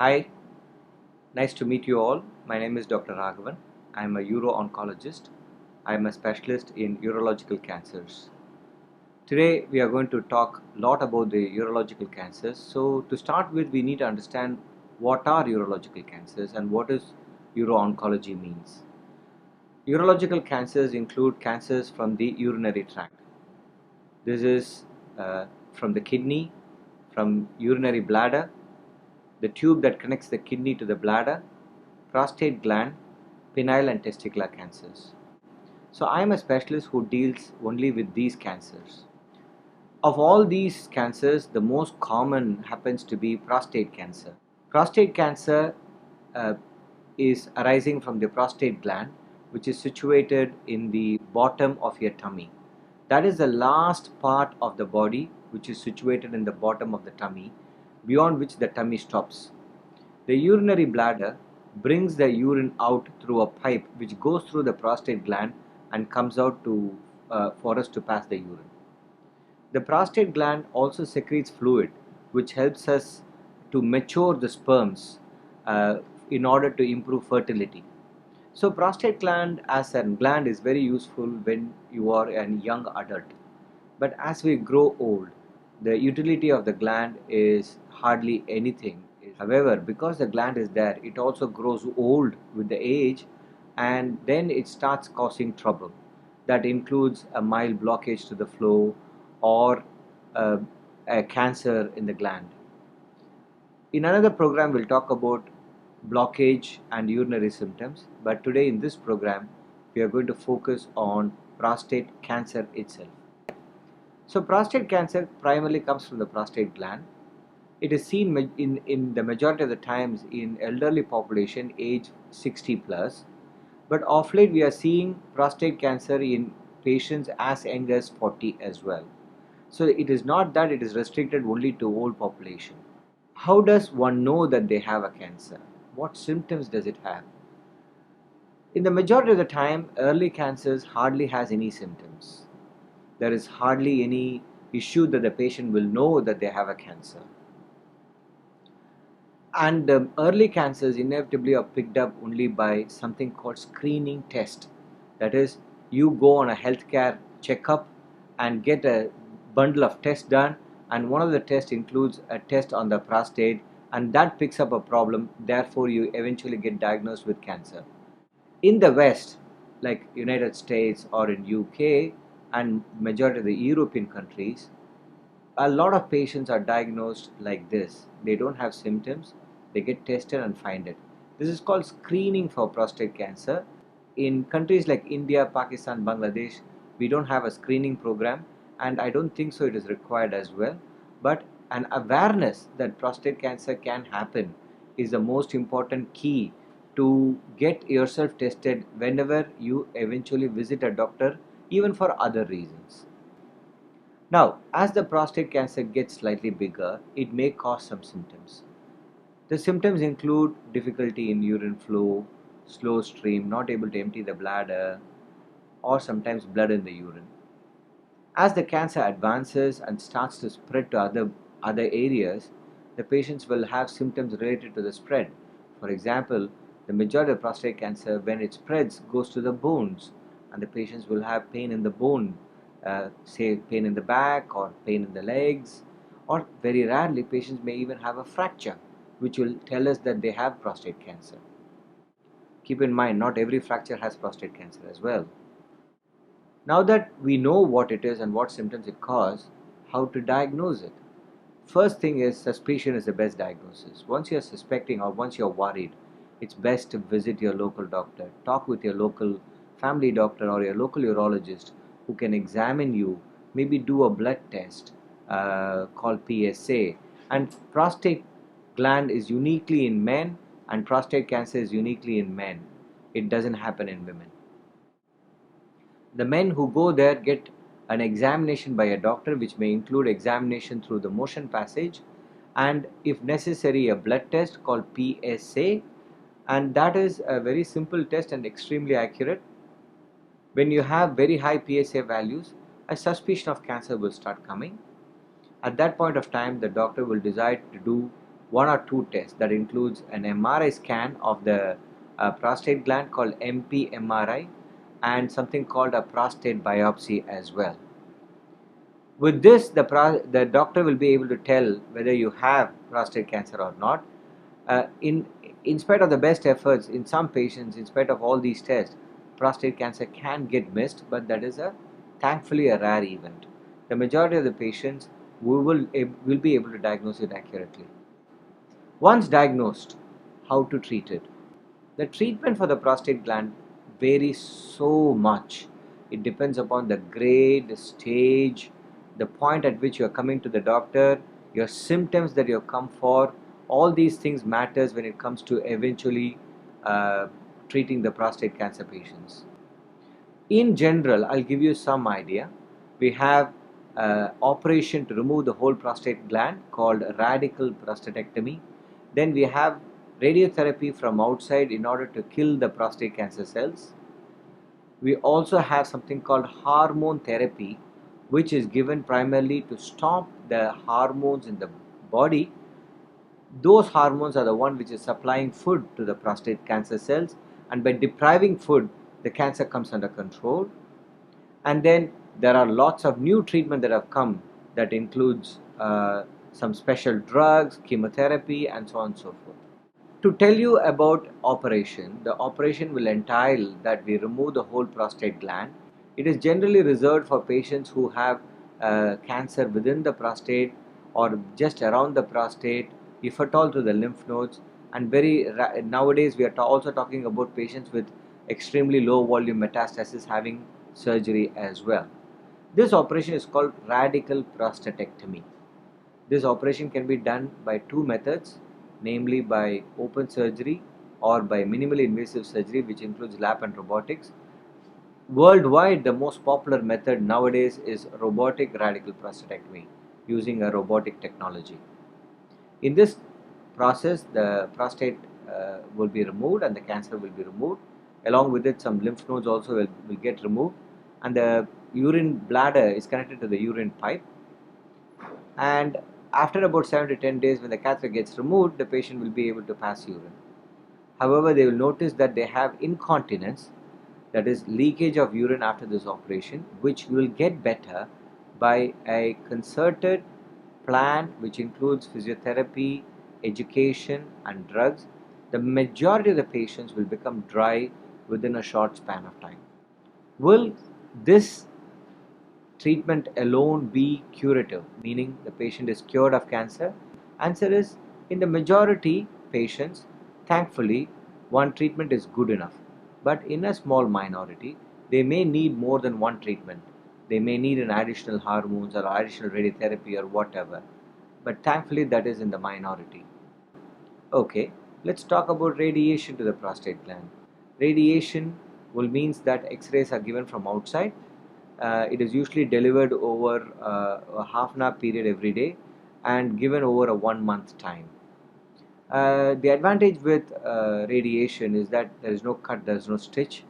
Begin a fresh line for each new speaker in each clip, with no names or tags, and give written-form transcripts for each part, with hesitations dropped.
Hi, nice to meet you all. My name is Dr. Ragavan. I'm a Uro-Oncologist. I'm a specialist in urological cancers. Today we are going to talk a lot about the urological cancers. So to start with, we need to understand what are urological cancers and what is Uro-Oncology means. Urological cancers include cancers from the urinary tract. This is from the kidney, from urinary bladder, the tube that connects the kidney to the bladder, prostate gland, penile and testicular cancers. So I am a specialist who deals only with these cancers. Of all these cancers, the most common happens to be prostate cancer. Prostate cancer uh, is arising from the prostate gland, which is situated in the bottom of your tummy. That is the last part of the body which is situated in the bottom of the tummy, beyond which the tummy stops. The urinary bladder brings the urine out through a pipe which goes through the prostate gland and comes out for us to pass the urine. The prostate gland also secretes fluid which helps us to mature the sperms in order to improve fertility. So prostate gland as a gland is very useful when you are a young adult. But as we grow old, the utility of the gland is hardly anything. However, because the gland is there, it also grows old with the age and then it starts causing trouble. That includes a mild blockage to the flow or uh, a cancer in the gland. In another program, we'll talk about blockage and urinary symptoms, but today in this program, we are going to focus on prostate cancer itself. So prostate cancer primarily comes from the prostate gland. It is seen in the majority of the times in elderly population age 60 plus, but of late we are seeing prostate cancer in patients as young as 40 as well. So it is not that it is restricted only to old population. How does one know that they have a cancer? What symptoms does it have? In the majority of the time, early cancers hardly has any symptoms. There is hardly any issue that the patient will know that they have a cancer. And the early cancers inevitably are picked up only by something called screening test. That is, you go on a healthcare checkup and get a bundle of tests done, and one of the tests includes a test on the prostate, and that picks up a problem. Therefore, you eventually get diagnosed with cancer. In the West, like United States or in UK and majority of the European countries, a lot of patients are diagnosed like this. They don't have symptoms, they get tested and find it. This is called screening for prostate cancer. In countries like India, Pakistan, Bangladesh, we don't have a screening program, and I don't think so it is required as well. But an awareness that prostate cancer can happen is the most important key to get yourself tested whenever you eventually visit a doctor, even for other reasons. Now, as the prostate cancer gets slightly bigger, it may cause some symptoms. The symptoms include difficulty in urine flow, slow stream, not able to empty the bladder, or sometimes blood in the urine. As the cancer advances and starts to spread to other areas, the patients will have symptoms related to the spread. For example, the majority of prostate cancer, when it spreads, goes to the bones, and the patients will have pain in the bone, say pain in the back or pain in the legs, or very rarely patients may even have a fracture, which will tell us that they have prostate cancer. Keep in mind, not every fracture has prostate cancer as well. Now that we know what it is and what symptoms it causes, how to diagnose it? First thing is, suspicion is the best diagnosis. Once you're suspecting or once you're worried, it's best to visit your local doctor. Talk with your local family doctor or your local urologist who can examine you, maybe do a blood test called PSA. And prostate gland is uniquely in men and prostate cancer is uniquely in men. It doesn't happen in women. The men who go there get an examination by a doctor, which may include examination through the motion passage and, if necessary, a blood test called PSA, and that is a very simple test and extremely accurate. When you have very high PSA values, a suspicion of cancer will start coming. At that point of time, the doctor will decide to do one or two tests that includes an MRI scan of the prostate gland called MP-MRI and something called a prostate biopsy as well. With this, the doctor will be able to tell whether you have prostate cancer or not. In spite of the best efforts, in some patients, in spite of all these tests, prostate cancer can get missed, but that is thankfully a rare event. The majority of the patients will be able to diagnose it accurately. Once diagnosed, how to treat it? The treatment for the prostate gland varies so much. It depends upon the grade, the stage, the point at which you are coming to the doctor, your symptoms that you have come for. All these things matters when it comes to eventually treating the prostate cancer patients. In general, I'll give you some idea. We have operation to remove the whole prostate gland called radical prostatectomy. Then we have radiotherapy from outside in order to kill the prostate cancer cells. We also have something called hormone therapy, which is given primarily to stop the hormones in the body. Those hormones are the one which is supplying food to the prostate cancer cells, and by depriving food, the cancer comes under control. And then there are lots of new treatment that have come that includes some special drugs, chemotherapy, and so on and so forth. To tell you about operation, the operation will entail that we remove the whole prostate gland. It is generally reserved for patients who have cancer within the prostate or just around the prostate, if at all to the lymph nodes. And nowadays we are also talking about patients with extremely low volume metastasis having surgery as well. This operation is called radical prostatectomy. This operation can be done by two methods, namely by open surgery or by minimally invasive surgery, which includes lap and robotics. Worldwide, the most popular method nowadays is robotic radical prostatectomy using a robotic technology. In this process, the prostate will be removed and the cancer will be removed. Along with it, some lymph nodes also will get removed, and the urine bladder is connected to the urine pipe. And after about 7 to 10 days, when the catheter gets removed, the patient will be able to pass urine. However, they will notice that they have incontinence, that is leakage of urine after this operation, which will get better by a concerted plan which includes physiotherapy, education, and drugs. The majority of the patients will become dry within a short span of time. Will this treatment alone be curative, meaning the patient is cured of cancer? Answer is, in the majority patients, thankfully, one treatment is good enough. But in a small minority, they may need more than one treatment. They may need an additional hormones or additional radiotherapy or whatever. But thankfully, that is in the minority. Okay, let's talk about radiation to the prostate gland. Radiation will means that X-rays are given from outside. It is usually delivered over a half an hour period every day and given over a 1 month time. The advantage with radiation is that there is no cut, there is no stitch,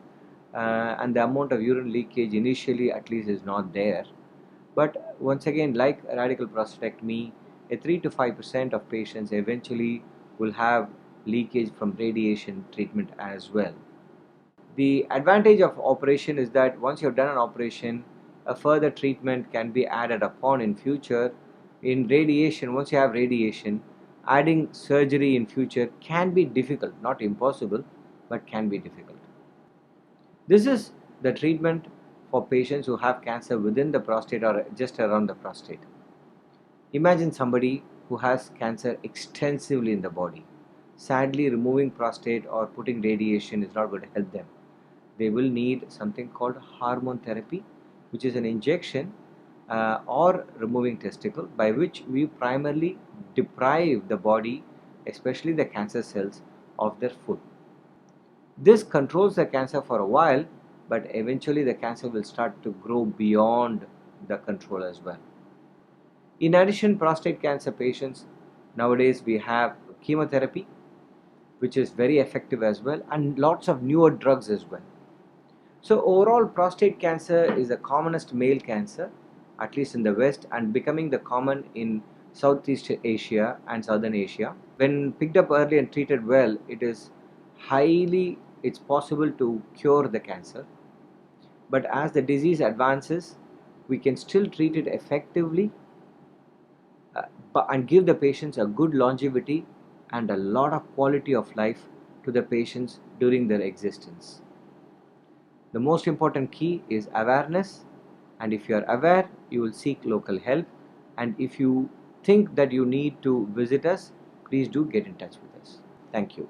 and the amount of urine leakage initially at least is not there. But once again, like radical prostatectomy, a 3 to 5% of patients eventually will have leakage from radiation treatment as well. The advantage of operation is that once you have done an operation, a further treatment can be added upon in future. In radiation, once you have radiation, adding surgery in future can be difficult, not impossible, but can be difficult. This is the treatment for patients who have cancer within the prostate or just around the prostate. Imagine somebody who has cancer extensively in the body. Sadly, removing prostate or putting radiation is not going to help them. They will need something called hormone therapy, which is an injection or removing testicle, by which we primarily deprive the body, especially the cancer cells, of their food. This controls the cancer for a while, but eventually the cancer will start to grow beyond the control as well. In addition, prostate cancer patients, nowadays we have chemotherapy, which is very effective as well, and lots of newer drugs as well. So overall, prostate cancer is the commonest male cancer, at least in the West, and becoming the common in Southeast Asia and Southern Asia. When picked up early and treated well, it's possible to cure the cancer. But as the disease advances, we can still treat it effectively and give the patients a good longevity and a lot of quality of life to the patients during their existence. The most important key is awareness, and if you are aware, you will seek local help, and if you think that you need to visit us, please do get in touch with us. Thank you.